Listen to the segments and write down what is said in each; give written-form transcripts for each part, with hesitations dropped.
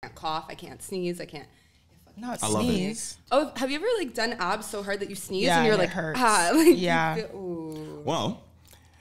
can't cough, I can't sneeze, I can't. Not sneeze. Oh, have you ever like done abs so hard that you sneeze and you're like, hurts. Well,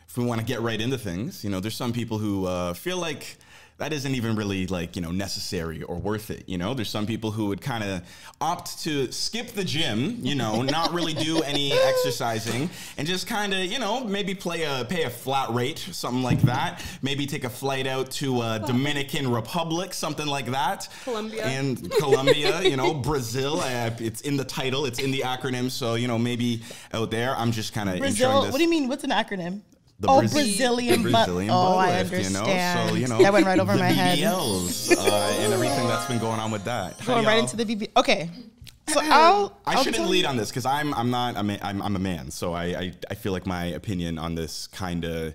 if we want to get right into things, you know, there's some people who feel like that isn't even really like, you know, necessary or worth it. You know, there's some people who would kind of opt to skip the gym, you know, not really do any exercising and just kind of, you know, maybe pay a flat rate, something like that. Maybe take a flight out to Dominican Republic, something like that. Colombia, you know, Brazil. It's in the title. It's in the acronym. So, you know, maybe out there, I'm just kind of Brazil. What do you mean? What's an acronym? Brazilian butt lift, I understand. You know? So, you know, that went right over my head. BBLs and everything that's been going on with that. Going right into the BBL. Okay. So I shouldn't lead on this because I'm a man. So I feel like my opinion on this I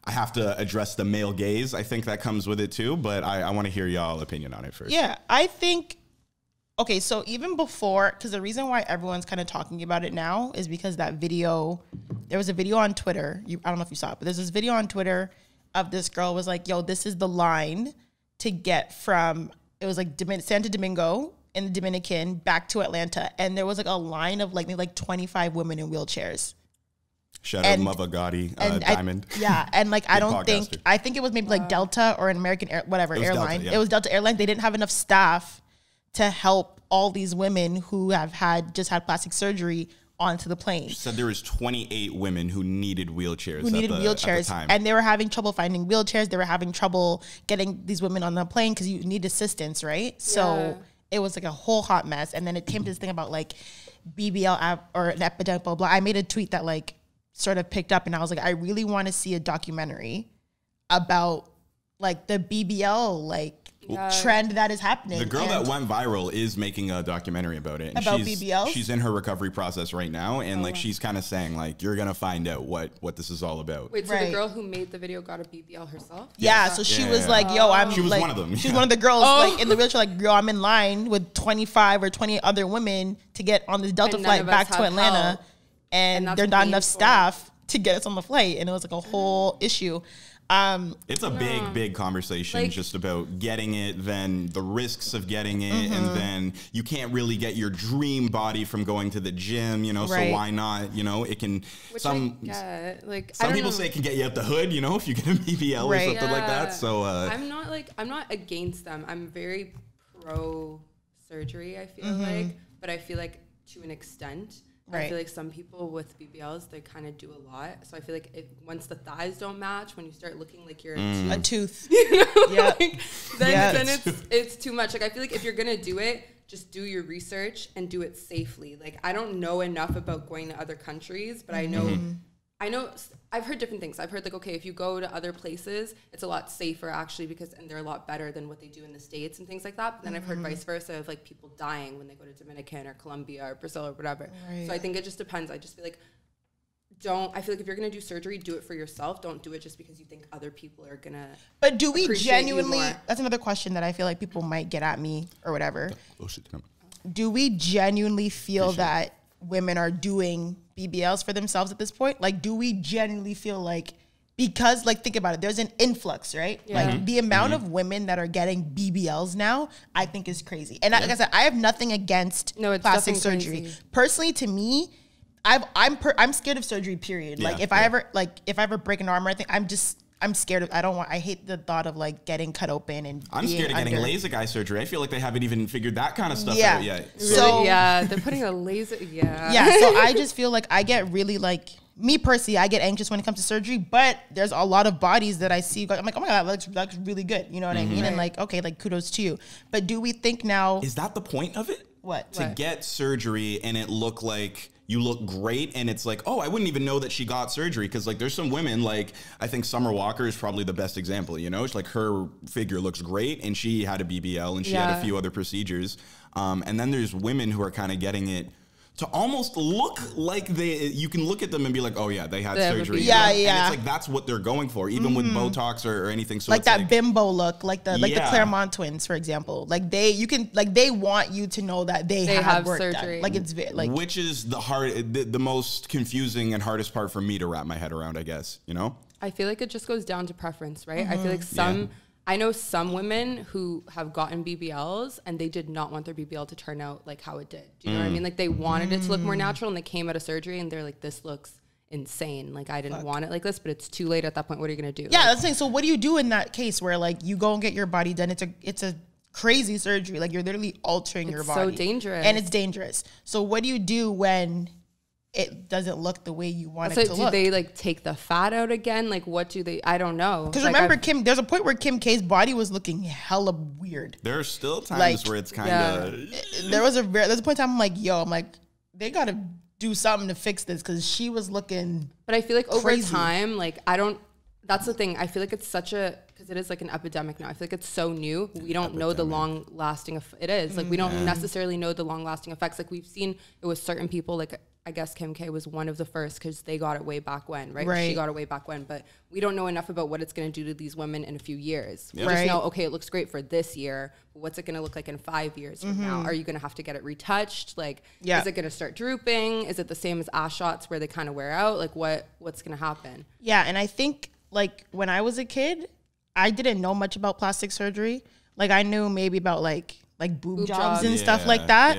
have to address the male gaze. I think that comes with it too, but I want to hear y'all opinion on it first. Yeah, I think, okay, so even before, because the reason why everyone's kind of talking about it now is because that video, there was a video on Twitter. I don't know if you saw it, but there's this video on Twitter of this girl was like, yo, this is the line to get from, it was like Santo Domingo in the Dominican back to Atlanta. And there was like a line of like maybe like 25 women in wheelchairs. Shout out Mother Gotti, Diamond. And like I think it was maybe like Delta or an American airline. It was Delta Airlines. They didn't have enough staff to help all these women who have just had plastic surgery onto the plane. She said there was 28 women who needed wheelchairs. At the time. And they were having trouble finding wheelchairs. They were having trouble getting these women on the plane because you need assistance, right? Yeah. So it was like a whole hot mess. And then it came to this thing about like BBL or an epidemic, blah, blah. I made a tweet that like sort of picked up and I was like, I really want to see a documentary about like the BBL like trend that is happening. The girl that went viral is making a documentary about it. And about BBL? She's in her recovery process right now. And like, she's kind of saying like, you're going to find out what this is all about. Wait, so the girl who made the video got a BBL herself? Yeah. So she was like, yo, she was like, one of them. She was one of the girls like in the wheelchair, like, yo, I'm in line with 25 or 20 other women to get on this Delta flight back to Atlanta. And there's not enough staff to get us on the flight. And it was like a whole issue. It's a big conversation like, just about getting it, then the risks of getting it, and then you can't really get your dream body from going to the gym, you know, so why not, you know, it can, some people say it can get you out the hood, you know, if you get a BBL or something like that, so. I'm not against them. I'm very pro surgery, I feel like, but I feel like to an extent. I feel like some people with BBLs, they kind of do a lot. So I feel like once the thighs don't match, when you start looking like you're a tooth, you know, then it's too much. Like I feel like if you're gonna do it, just do your research and do it safely. Like I don't know enough about going to other countries, but I know I've heard different things. I've heard like, okay, if you go to other places, it's a lot safer actually and they're a lot better than what they do in the States and things like that. But then I've heard vice versa of like people dying when they go to Dominican or Colombia or Brazil or whatever. So I think it just depends. I just feel like I feel like if you're going to do surgery, do it for yourself. Don't do it just because you think other people are going to. But do we genuinely, that's another question that I feel like people might get at me or whatever. Do we genuinely feel that women are doing BBLs for themselves at this point? Like, do we genuinely feel like, because like, think about it, there's an influx, right? Like the amount of women that are getting BBLs now, I think is crazy. And like I said, I have nothing against plastic surgery. Crazy. Personally, to me, I'm scared of surgery, period. Like if I ever break an arm or anything, I'm scared of, I hate the thought of like getting cut open and I'm scared of getting laser eye surgery. I feel like they haven't even figured that kind of stuff out yet. So they're putting a laser. Yeah. So I just feel like I get really like, me personally, I get anxious when it comes to surgery, but there's a lot of bodies that I see. I'm like, oh my God, that looks really good. You know what I mean? And like, okay, like kudos to you. But do we think now? Is that the point of it? What? To get surgery and it look like you look great and it's like, oh, I wouldn't even know that she got surgery, because like there's some women, like I think Summer Walker is probably the best example, you know? It's like her figure looks great and she had a BBL and she had a few other procedures. And then there's women who are kind of getting it to almost look like you can look at them and be like, oh yeah, they had surgery. Yeah. And it's like, that's what they're going for, even with Botox or anything. So like that like, bimbo look, like the Claremont twins, for example. Like they want you to know that they have work surgery done. Like it's like, which is the most confusing and hardest part for me to wrap my head around, I guess, you know? I feel like it just goes down to preference, right? I feel like some I know some women who have gotten BBLs and they did not want their BBL to turn out like how it did. Do you know what I mean? Like they wanted it to look more natural and they came out of surgery and they're like, this looks insane. Like I didn't want it like this, but it's too late at that point. What are you going to do? Yeah, that's the thing. So what do you do in that case where like you go and get your body done? It's a crazy surgery. Like you're literally altering your body. It's so dangerous. And it's dangerous. So what do you do when it doesn't look the way you want it to look? Do they like take the fat out again? Like what do they, I don't know. Because remember there's a point where Kim K's body was looking hella weird. There are still times where it's kind of. There's a point in time I'm like, they got to do something to fix this because she was looking But I feel like crazy. over time, like that's the thing. I feel like it's because it is like an epidemic now. I feel like it's so new. We don't know the long lasting, it is like, we don't necessarily know the long lasting effects. Like we've seen it with certain people, like I guess Kim K was one of the first because they got it way back when, right? She got it way back when, but we don't know enough about what it's going to do to these women in a few years. We just know, okay, it looks great for this year, but what's it going to look like in 5 years from now? Are you going to have to get it retouched? Like, is it going to start drooping? Is it the same as ass shots where they kind of wear out? Like what's going to happen? Yeah. And I think like when I was a kid, I didn't know much about plastic surgery. Like I knew maybe about like boob jobs and stuff like that.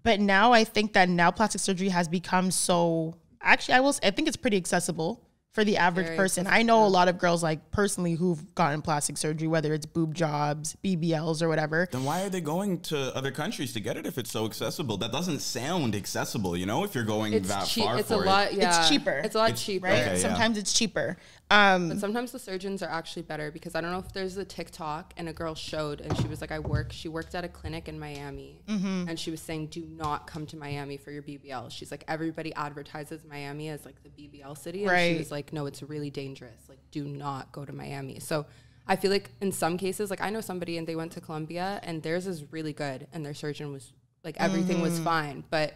But now I think that plastic surgery has become so, actually I think it's pretty accessible for the average person. I know a lot of girls like personally who've gotten plastic surgery, whether it's boob jobs, BBLs or whatever. Then why are they going to other countries to get it if it's so accessible? That doesn't sound accessible, you know, if you're going that far it's for a lot, it. It's cheaper. It's a lot cheaper. Right? Okay, sometimes it's cheaper. But sometimes the surgeons are actually better because I don't know if there's a TikTok and a girl showed and she was like, she worked at a clinic in Miami and she was saying, do not come to Miami for your BBL. She's like, everybody advertises Miami as like the BBL city. And she was like, no, it's really dangerous. Like, do not go to Miami. So I feel like in some cases, like I know somebody and they went to Colombia and theirs is really good and their surgeon was like, everything was fine. But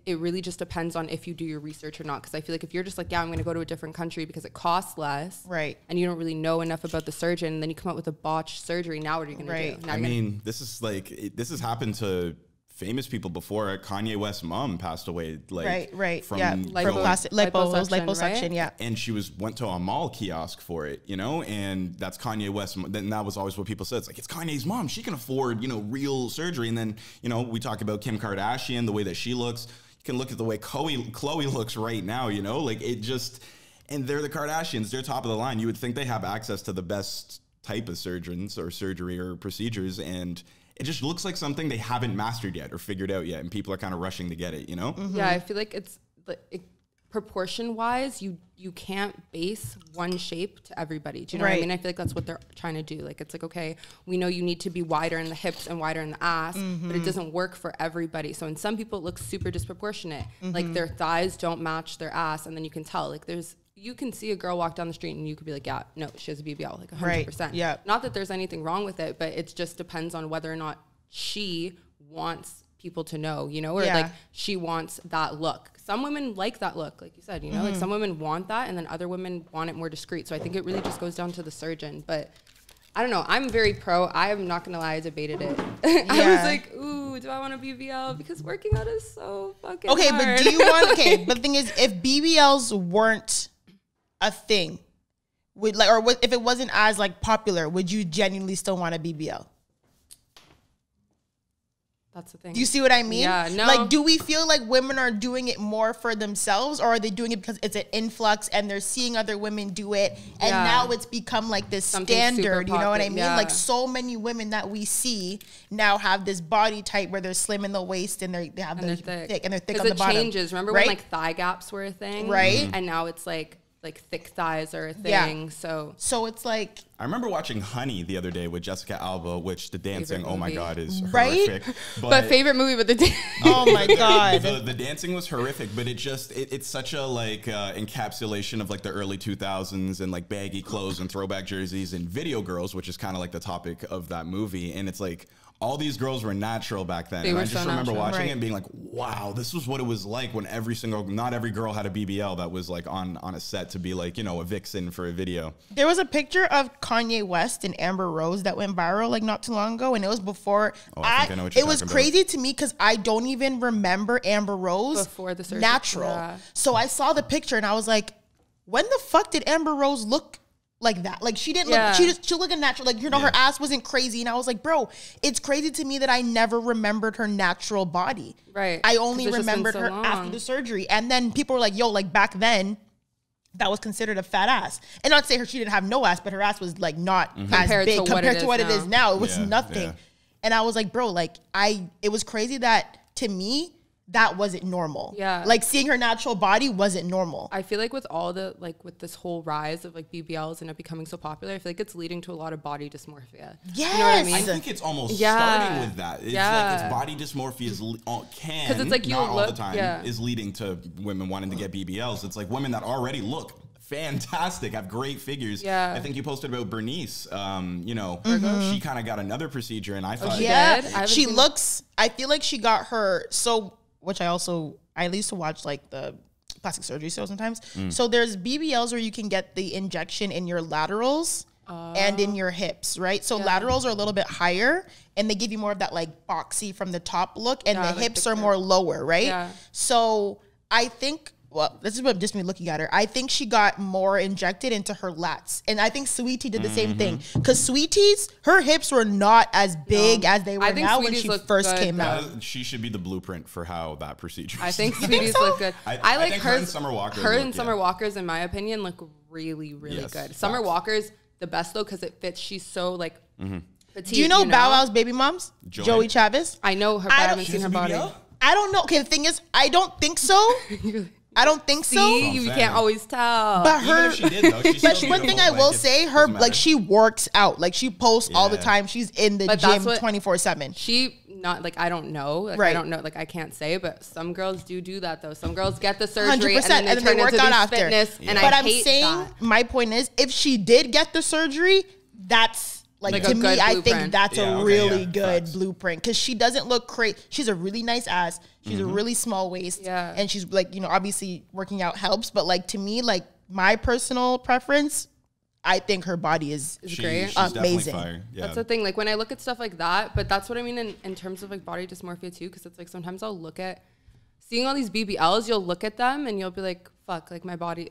it really just depends on if you do your research or not. Because I feel like if you're just like, I'm going to go to a different country because it costs less. Right. And you don't really know enough about the surgeon. And then you come out with a botched surgery. Now what are you going to do? Now I mean, this has happened to famous people before. Kanye West's mom passed away. Like, from liposuction, yeah. And she went to a mall kiosk for it, you know, and that's Kanye West. Then that was always what people said. It's like, it's Kanye's mom. She can afford, you know, real surgery. And then, you know, we talk about Kim Kardashian, the way that she looks. You can look at the way Chloe looks right now, you know, like it just, and they're the Kardashians. They're top of the line. You would think they have access to the best type of surgeons or surgery or procedures, and it just looks like something they haven't mastered yet or figured out yet, and people are kind of rushing to get it, you know? Yeah, I feel like it's proportion-wise, you can't base one shape to everybody. Do you know what I mean? I feel like that's what they're trying to do. Like, it's like, okay, we know you need to be wider in the hips and wider in the ass, but it doesn't work for everybody. So in some people, it looks super disproportionate. Like, their thighs don't match their ass, and then you can tell. Like, you can see a girl walk down the street and you could be like, yeah, no, she has a BBL, like 100%. Yeah. Not that there's anything wrong with it, but it just depends on whether or not she wants people to know, you know, or like she wants that look. Some women like that look, like you said, you know, like some women want that and then other women want it more discreet. So I think it really just goes down to the surgeon. But I don't know. I'm very pro. I am not going to lie. I debated it. I was like, ooh, do I want a BBL? Because working out is so fucking hard. But do you want, but the thing is, if BBLs weren't a thing, if it wasn't as like popular, would you genuinely still want a BBL? That's the thing. Do you see what I mean? Yeah, no. Like, do we feel like women are doing it more for themselves, or are they doing it because it's an influx and they're seeing other women do it, and now it's become like this standard? You know what I mean? Like, so many women that we see now have this body type where they're slim in the waist and they're thick and they're thick on the bottom. Because it changes. Remember when like thigh gaps were a thing, right? And now it's like thick thighs are a thing. So it's like, I remember watching Honey the other day with Jessica Alba, which the dancing, oh my God, is horrific. But favorite movie with the oh my God. The dancing was horrific, but it's such a like encapsulation of like the early 2000s and like baggy clothes and throwback jerseys and video girls, which is kind of like the topic of that movie. And it's like, all these girls were natural back then. And I just remember watching it and being like, wow, this was what it was like when not every girl had a BBL that was like on a set to be like, you know, a vixen for a video. There was a picture of Kanye West and Amber Rose that went viral like not too long ago, and it was before. I think I know what you're it was crazy to me because I don't even remember Amber Rose before the surgery. Natural. Yeah. So I saw the picture and I was like, when the fuck did Amber Rose look like that. Like she didn't look, she looked natural. Like, you know, her ass wasn't crazy. And I was like, bro, it's crazy to me that I never remembered her natural body. Right. I only remembered her after the surgery. And then people were like, yo, like back then, that was considered a fat ass. And not to say she didn't have no ass, but her ass was like not as big compared to what it is now. It was nothing. Yeah. And I was like, bro, like it was crazy that to me, that wasn't normal. Yeah. Like seeing her natural body wasn't normal. I feel like with all the, like with this whole rise of like BBLs and it becoming so popular, I feel like it's leading to a lot of body dysmorphia. Yes. You know what I mean? I think it's almost starting with that. It's like it's body dysmorphia because it's like you not all the time is leading to women wanting to get BBLs. It's like women that already look fantastic, have great figures. Yeah. I think you posted about Bernice. You know, she kind of got another procedure and I thought she looks, I feel like she got her which I used to watch like the plastic surgery show sometimes. So there's BBLs where you can get the injection in your laterals and in your hips, right? So laterals are a little bit higher and they give you more of that like boxy from the top look, and the like hips are more lower, right? Yeah. So I think, well, this is what just me looking at her. I think she got more injected into her lats. And I think Sweetie did the same thing. Because Sweetie's, her hips were not as big as they were now when she first came out. She should be the blueprint for how that procedure I think Sweetie's look good. I like her and Summer Walker. Her and Summer Walker's, in my opinion, look really, really good. Summer Walker's the best, though, because it fits. She's so, like, petite. Do you know Bow Wow's baby moms? Joey Chavez? I know her, but I haven't seen her body. I don't know. Okay, the thing is, I don't think so. I don't think so. You can't always tell. But her, she did, though, but one thing I will say, her like she works out, like she posts all the time. She's in the gym 24/7. She not like I don't know, like I don't know, like I can't say, but some girls do that though. Some girls get the surgery 100%, and then they turn into these fitness, and I hate that. My point is, if she did get the surgery, that's like to me, I think that's a really good blueprint because she doesn't look crazy. She's a really nice ass. She's a really small waist. Yeah. And she's like, you know, obviously working out helps. But like to me, like my personal preference, I think her body is great. She's amazing. Fire. Yeah. That's the thing. Like when I look at stuff like that, but that's what I mean in terms of like body dysmorphia too. Because it's like sometimes I'll look at seeing all these BBLs, you'll look at them and you'll be like, fuck, like my body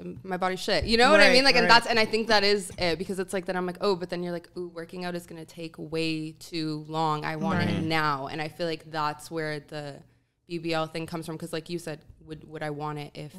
shit. You know what I mean? Like, and I think that is it because it's like, then I'm like, oh, but then you're like, ooh, working out is going to take way too long. I want it now. And I feel like that's where the BBL thing comes from. Cause like you said, would I want it if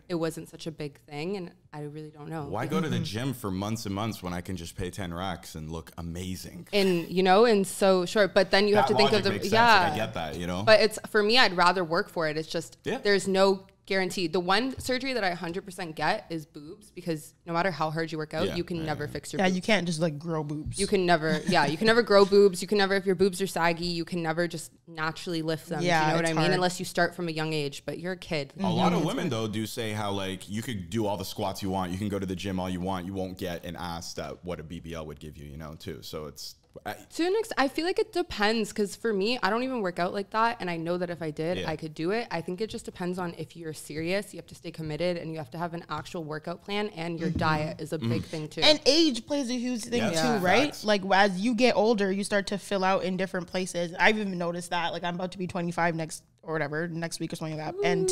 it wasn't such a big thing? And I really don't know. Why go to the gym for months and months when I can just pay 10 racks and look amazing? And, you know, and so short, but then you have to think of the, like, I get that, you know, but it's for me, I'd rather work for it. It's just, there's no guarantee. The one surgery that I 100% get is boobs because no matter how hard you work out, you can never fix your boobs. You can't just like grow boobs. You can never, you can never grow boobs. You can never, if your boobs are saggy, you can never just naturally lift them. Yeah, you know what I mean? Unless you start from a young age, but you're a kid. A lot of women though do say how like you could do all the squats you want. You can go to the gym all you want. You won't get an ass that what a BBL would give you, you know, too. So it's, to an extent, I feel like it depends because for me, I don't even work out like that. And I know that if I did, I could do it. I think it just depends on if you're serious, you have to stay committed and you have to have an actual workout plan and your diet is a big thing too. And age plays a huge thing too, right? Facts. Like as you get older, you start to fill out in different places. I've even noticed that like I'm about to be 25 next week or something like that. And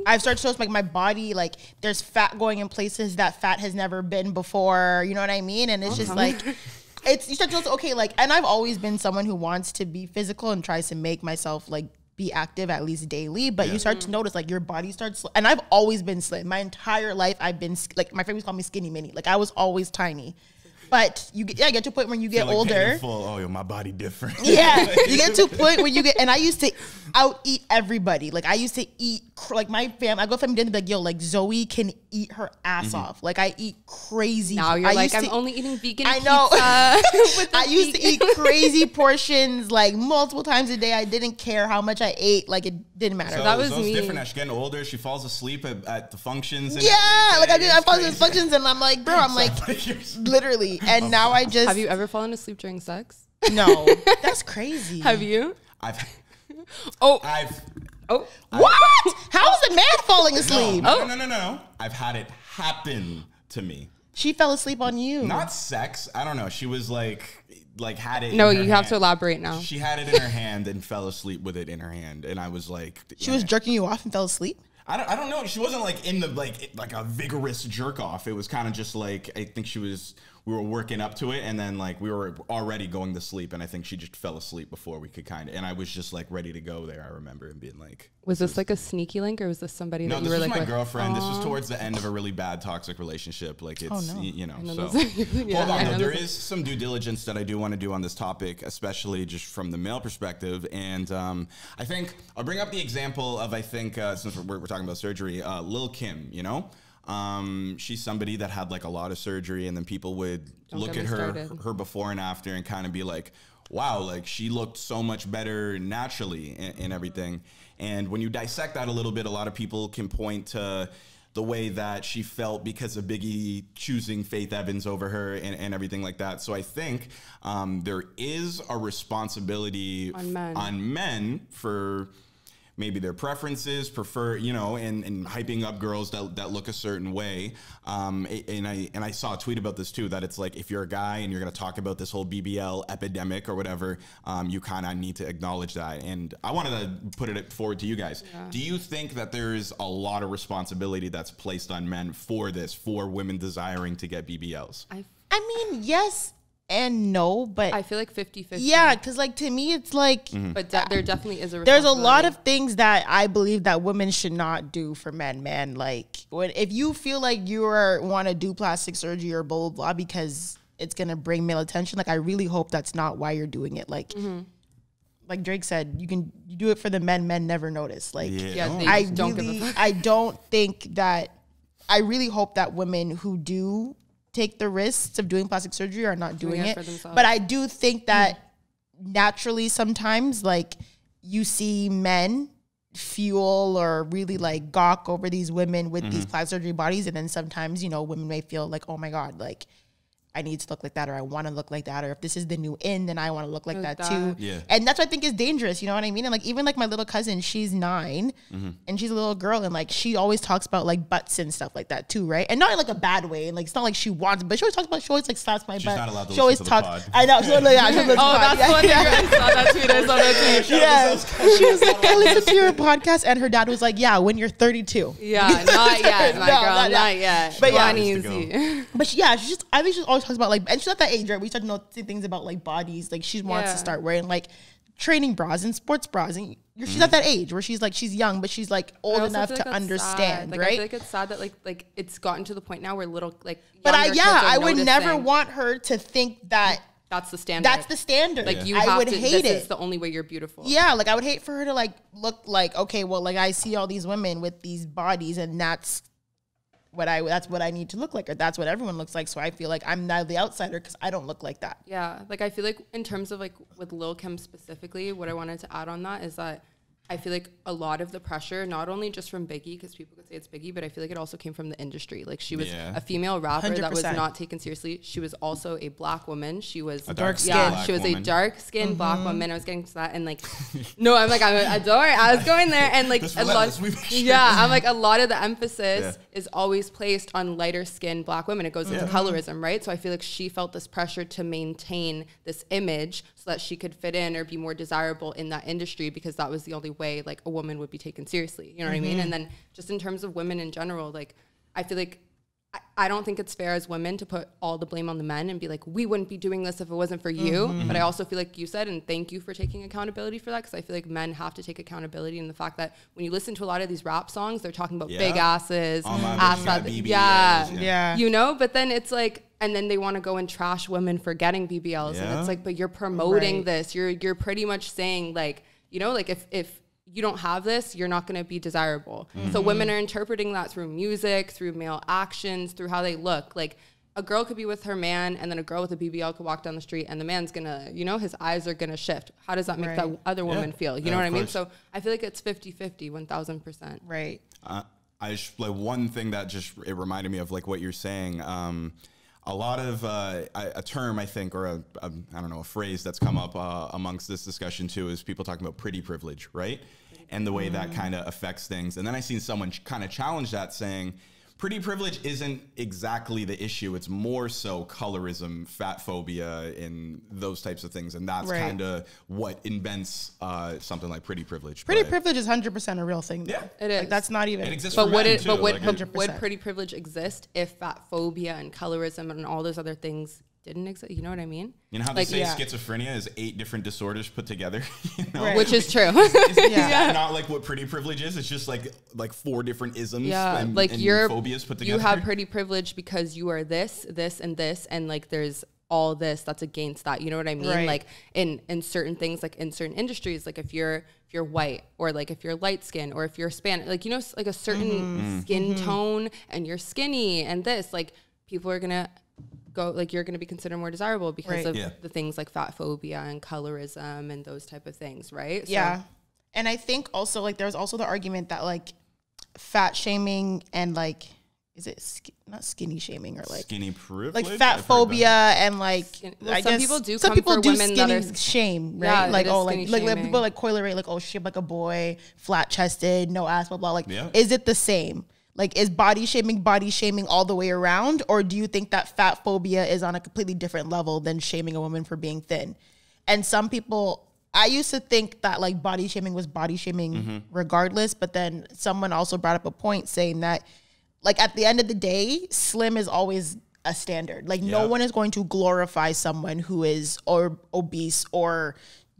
I've started to notice like my body, like there's fat going in places that fat has never been before. You know what I mean? And it's just like... you start to notice, okay, like, and I've always been someone who wants to be physical and tries to make myself like be active at least daily, but you start to notice like your body starts, and I've always been slim. My entire life I've been, like my friends call me skinny mini. Like I was always tiny. But you get to a point when you get older. My body different. Yeah, you get to a point where you get, and I used to out eat everybody. Like I used to eat, like my family, I go family dinner, like yo, like Zoe can eat her ass off. Like I eat crazy. Now you're like, I'm only eating vegan I know. I used to eat crazy portions like multiple times a day. I didn't care how much I ate. Like it didn't matter. So that was me. Different. As she's getting older, she falls asleep at the functions. And like I fall asleep at functions and I'm like, bro, I'm like, literally. And now I just... Have you ever fallen asleep during sex? No. That's crazy. Have you? What? How is a man falling asleep? No. I've had it happen to me. She fell asleep on you. Not sex. I don't know. She was like had it. No, you have to elaborate now. She had it in her hand and fell asleep with it in her hand. And I was like... She was jerking you off and fell asleep? I don't know. She wasn't like in the like a vigorous jerk off. It was kind of just like I think she was we were working up to it, and then like we were already going to sleep, and I think she just fell asleep before we could and I was just like ready to go there. I remember and being like, was this like a sneaky link, or was this somebody that you were like? No, this was my girlfriend. This was towards the end of a really bad toxic relationship. Like it's, you know, so hold on. Though, there is some due diligence that I do want to do on this topic, especially just from the male perspective. And I think I'll bring up the example of, I think, since we're talking about surgery, Lil' Kim, you know? She's somebody that had like a lot of surgery, and then people would look at her before and after and kind of be like, wow, like she looked so much better naturally and everything. And when you dissect that a little bit, a lot of people can point to the way that she felt because of Biggie choosing Faith Evans over her and everything like that. So I think there is a responsibility on men for maybe their preferences, prefer, you know, and hyping up girls that look a certain way. And I saw a tweet about this too, that it's like, if you're a guy and you're going to talk about this whole Bbl epidemic or whatever, you kind of need to acknowledge that. And I wanted to put it forward to you guys. Yeah. Do you think that there's a lot of responsibility that's placed on men for this, for women desiring to get BBLs? I mean, yes and no, but I feel like 50-50. Yeah, because like to me, it's like, but there definitely is a. There's a lot of things that I believe that women should not do for men. Man, like if you feel like you want to do plastic surgery or blah blah blah because it's gonna bring male attention, like I really hope that's not why you're doing it. Like, like Drake said, you do it for the men. Men never notice. Like, I don't think that. I really hope that women who do take the risks of doing plastic surgery are not doing it. But I do think that naturally sometimes like you see men fuel or really like gawk over these women with these plastic surgery bodies. And then sometimes, you know, women may feel like, oh my God, like I need to look like that, or I want to look like that, or if this is the new in, then I want to look like that too. Yeah. And that's what I think is dangerous, you know what I mean? And like even like my little cousin, she's 9 and she's a little girl, and like she always talks about like butts and stuff like that too, right? And not in like a bad way, and like it's not like she wants, but she always talks about, she always like slaps my butt. She's not allowed to listen to the pod. I know. So, like, I that's one thing I saw that tweet. I saw that tweet. Yeah. She was like, I listened to your podcast, and her dad was like, yeah, when you're 32. Yeah, not yet, my girl, not yet. But yeah, easy. But yeah, she just, I think she always talks about like, and she's at that age, right? We start to know things about like bodies. Like she wants to start wearing like training bras and sports bras, and she's at that age where she's like, she's young, but she's like old enough to understand, right? I feel like it's sad that like it's gotten to the point now where little like. But I would never want her to think that that's the standard. That's the standard. Like you have to hate it. This is the only way you're beautiful. Yeah, like I would hate for her to like look like, okay, well, like I see all these women with these bodies, and that's what I need to look like, or that's what everyone looks like. So I feel like I'm now the outsider because I don't look like that. Yeah, like I feel like in terms of like with Lil' Kim specifically, what I wanted to add on that is that I feel like a lot of the pressure, not only just from Biggie, because people could say it's Biggie, but I feel like it also came from the industry. Like she was a female rapper 100%. That was not taken seriously. She was also a black woman. She was a dark skin. She was a dark skinned black woman. I was getting to that, and like, no, I'm like, don't worry, I was going there, and like a lot. I'm like, a lot of the emphasis is always placed on lighter skinned black women. It goes into colorism, right? So I feel like she felt this pressure to maintain this image so that she could fit in or be more desirable in that industry, because that was the only way like a woman would be taken seriously, you know what I mean? And then just in terms of women in general, like I feel like I don't think it's fair as women to put all the blame on the men and be like, we wouldn't be doing this if it wasn't for you. But I also feel like you said, and thank you for taking accountability for that, because I feel like men have to take accountability in the fact that when you listen to a lot of these rap songs, they're talking about big asses, you know, but then it's like, and then they want to go and trash women for getting BBLs, and it's like, but you're promoting this, you're pretty much saying like, you know, like if you don't have this, you're not going to be desirable. So women are interpreting that through music, through male actions, through how they look. Like a girl could be with her man, and then a girl with a BBL could walk down the street, and the man's going to, you know, his eyes are going to shift. How does that make that other woman feel? You know what I mean? So I feel like it's 50-50, 1000%. Right. I just, like, one thing that just, it reminded me of like what you're saying. A lot of a term, I think, or I don't know, a phrase that's come up amongst this discussion too, is people talking about pretty privilege, right? And the way that kind of affects things. And then I seen someone kind of challenge that, saying pretty privilege isn't exactly the issue. It's more so colorism, fat phobia, and those types of things. And that's kind of what invents something like pretty privilege. Pretty privilege is 100% a real thing. Yeah, it is. Like, that's not even. It exists for men too. Would pretty privilege exist if fat phobia and colorism and all those other things didn't exist? You know what I mean? You know how they say schizophrenia is 8 different disorders put together? You know? Right. Which is true. Is that not like what pretty privilege is? It's just like 4 different isms and phobias put together. You have pretty privilege because you are this, this, and this, and like there's all this that's against that. You know what I mean? Right. Like in certain things, like in certain industries, like if you're white, or like if you're light skin, or if you're Spanish, like, you know, like a certain skin tone, and you're skinny and this, like people are gonna go, like you're going to be considered more desirable because of the things like fat phobia and colorism and those type of things, right? Yeah. And I think also, like, there's also the argument that, like, fat shaming and, like, is it not skinny shaming, or like skinny privilege, like fat phobia, and like I guess some people do women skinny shame, right? Like, oh, like people like coilerate, like, oh, shape like a boy, flat chested, no ass, blah blah. Like, is it the same? Like, is body shaming all the way around? Or do you think that fat phobia is on a completely different level than shaming a woman for being thin? And some people, I used to think that, like, body shaming was body shaming regardless. But then someone also brought up a point saying that, like, at the end of the day, slim is always a standard. Like, no one is going to glorify someone who is or obese or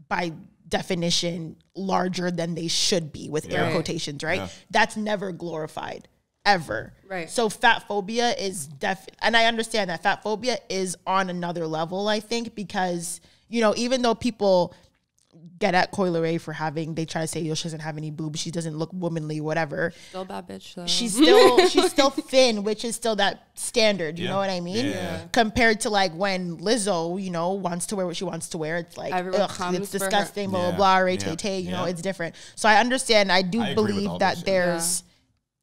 by definition larger than they should be, with air quotations, right? That's never glorified. Ever. Right. So fat phobia is and I understand that fat phobia is on another level, I think, because, you know, even though people get at Coileray for they try to say, she doesn't have any boobs, she doesn't look womanly, whatever. Still a bad bitch, though. She's still thin, which is still that standard, you know what I mean? Yeah. Compared to, like, when Lizzo, you know, wants to wear what she wants to wear, it's like, it's disgusting, blah, blah, blah, you know, it's different. So I understand, I believe that there's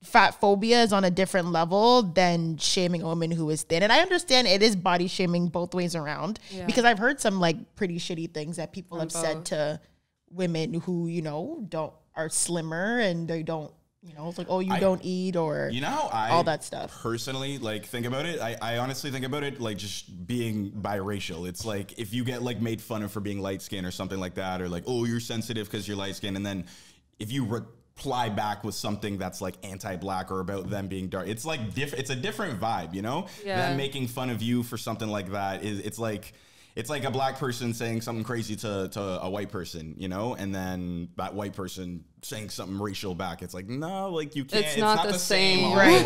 fat phobia is on a different level than shaming a woman who is thin. And I understand it is body shaming both ways around, because I've heard some, like, pretty shitty things that people have said to women who, you know, are slimmer, and they don't, you know, it's like, oh, you don't eat, or, you know, all that stuff. Personally, like, think about it. I honestly think about it like just being biracial. It's like, if you get, like, made fun of for being light skinned or something like that, or like, oh, you're sensitive because you're light skinned, and then if you reply back with something that's like anti-black or about them being dark, it's like it's a different vibe, you know? Them making fun of you for something like that it's like a black person saying something crazy to a white person, you know, and then that white person saying something racial back. It's like, no, like, you can't. It's not the same. Right.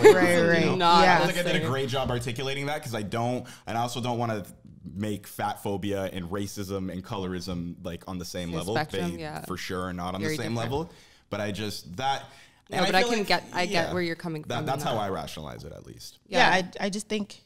You know? I think I did a great job articulating that, because I also don't want to make fat phobia and racism and colorism, like, on the same level. Spectrum, for sure are not on the same level. But I just that. No, but I get where you're coming from. That's how I rationalize it, at least. Yeah, I just think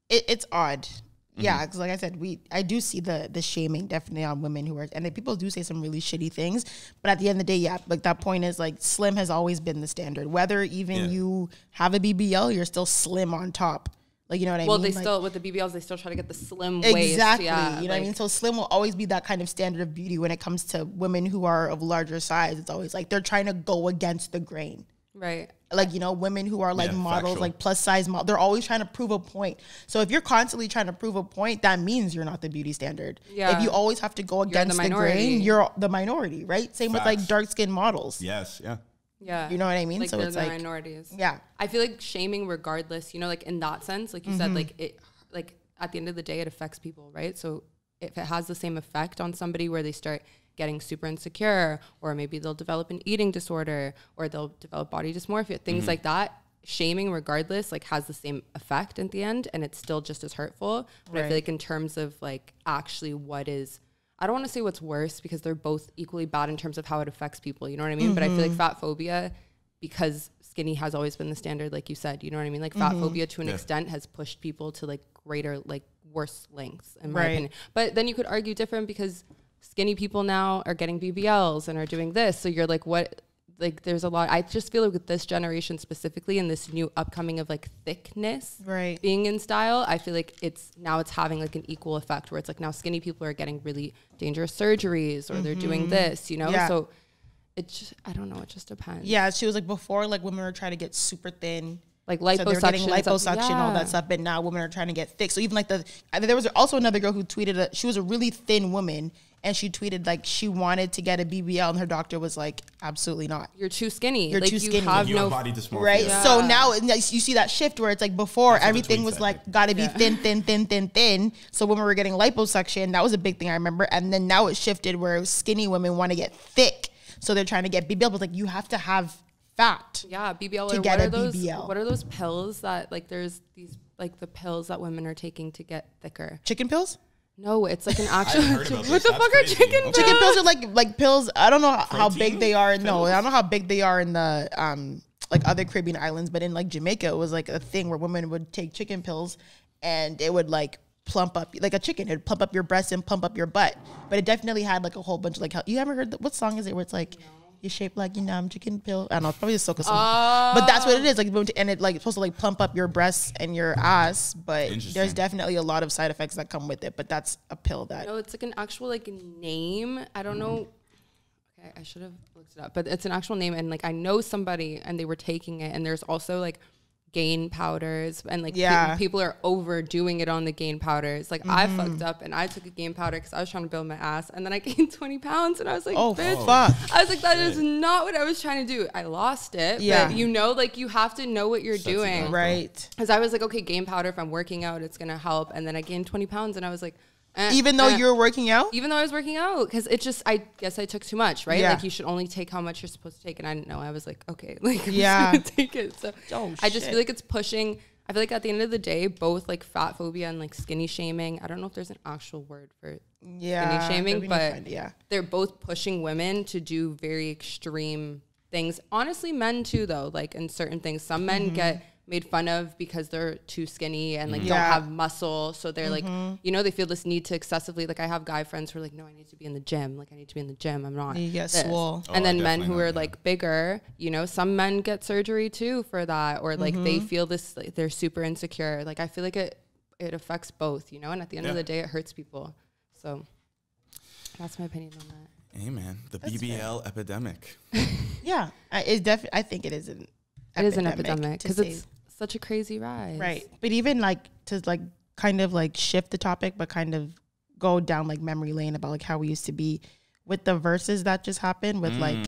it's odd. Yeah, because, like I said, I do see the shaming definitely on women who are, and people do say some really shitty things. But at the end of the day, like, that point is, like, slim has always been the standard. Whether even you have a BBL, you're still slim on top. Like, you know what I mean? Well, they like, still, with the BBLs, they still try to get the slim waist. Exactly. You know what I mean? So slim will always be that kind of standard of beauty when it comes to women who are of larger size. It's always like they're trying to go against the grain. Right. Like, you know, women who are, like, models, factual. Like plus size models, they're always trying to prove a point. So if you're constantly trying to prove a point, that means you're not the beauty standard. Yeah. If you always have to go against the grain, you're the minority, right? Same with, like, dark skinned models. Yes. Yeah. Yeah. You know what I mean? Like, so they're it's the like minorities. Yeah. I feel like shaming regardless, you know, like, in that sense, like you said, like, it, like, at the end of the day, it affects people, right? So if it has the same effect on somebody where they start getting super insecure, or maybe they'll develop an eating disorder, or they'll develop body dysmorphia, things like that, shaming regardless, like, has the same effect at the end, and it's still just as hurtful. But I feel like in terms of, like, actually what is, I don't want to say what's worse, because they're both equally bad in terms of how it affects people, you know what I mean? But I feel like fat phobia, because skinny has always been the standard, like you said, you know what I mean? Like, fat phobia to an extent has pushed people to, like, greater, like, worse lengths, in my opinion. But then you could argue different, because skinny people now are getting BBLs and are doing this. So you're like, what? Like, there's a lot. I just feel like with this generation specifically, and this new upcoming of, like, thickness being in style, I feel like it's having, like, an equal effect, where it's like now skinny people are getting really dangerous surgeries, or they're doing this, you know? So it just, I don't know, it just depends. Yeah, she was like, before, like, women were trying to get super thin, Like liposuction. So they're getting liposuction, all that stuff. But now women are trying to get thick. So even like there was also another girl who tweeted, she was a really thin woman. And she tweeted like she wanted to get a BBL, and her doctor was like, "Absolutely not. You're too skinny. You're too skinny. You have no body dysmorphia." Right. Yeah. So now you see that shift where it's like before everything was like got to be thin. So when we were getting liposuction, that was a big thing I remember. And then now it shifted where skinny women want to get thick, so they're trying to get BBL. But like you have to have fat. Yeah, BBL. To get a BBL. What are those pills that like? There's these like the pills that women are taking to get thicker. Chicken pills. No, it's like an actual. What the fuck are chicken pills? Chicken pills are like pills. I don't know how big they are. No, I don't know how big they are in the like other Caribbean islands, but in like Jamaica, it was like a thing where women would take chicken pills, and it would like plump up like a chicken. It'd plump up your breast and plump up your butt. But it definitely had like a whole bunch of like. You ever heard what song is it where it's like? No. You're shaped like chicken pill. I don't know. It's probably a soca song. But that's what it is. Like, and it like it's supposed to like plump up your breasts and your ass. But there's definitely a lot of side effects that come with it. But that's a pill that. No, it's like an actual like name. I don't know. Okay, I should have looked it up. But it's an actual name, and like I know somebody, and they were taking it. And there's also like gain powders, and like people are overdoing it on the gain powders. Like I fucked up and I took a gain powder because I was trying to build my ass, and then I gained 20 pounds, and I was like, bitch, fuck. I was like, that is not what I was trying to do. I lost it. But you know, like you have to know what you're doing. Right. Because I was like, okay, gain powder, if I'm working out, it's gonna help. And then I gained 20 pounds, and I was like, even though you're working out? Even though I was working out, because it just, I guess I took too much, right? Like you should only take how much you're supposed to take, and I didn't know. I was like, okay, like I'm just gonna take it. So I just feel like it's pushing. I feel like at the end of the day, both like fat phobia and like skinny shaming. I don't know if there's an actual word for skinny shaming, but they're both pushing women to do very extreme things. Honestly, men too, though. Like in certain things, some men get made fun of because they're too skinny and like don't have muscle, so they're like, you know, they feel this need to excessively, like I have guy friends who are like, no, I need to be in the gym, like I need to be in the gym, I'm not. You get swole. And then men who are like bigger, you know, some men get surgery too for that, or like they feel this, like, they're super insecure. Like I feel like it affects both, you know, and at the end of the day it hurts people. So that's my opinion on that. Hey man, that's BBL epidemic. I think it is an epidemic because it's such a crazy rise. Right. But even like to like kind of like shift the topic, but kind of go down like memory lane about like how we used to be with the verses that just happened with like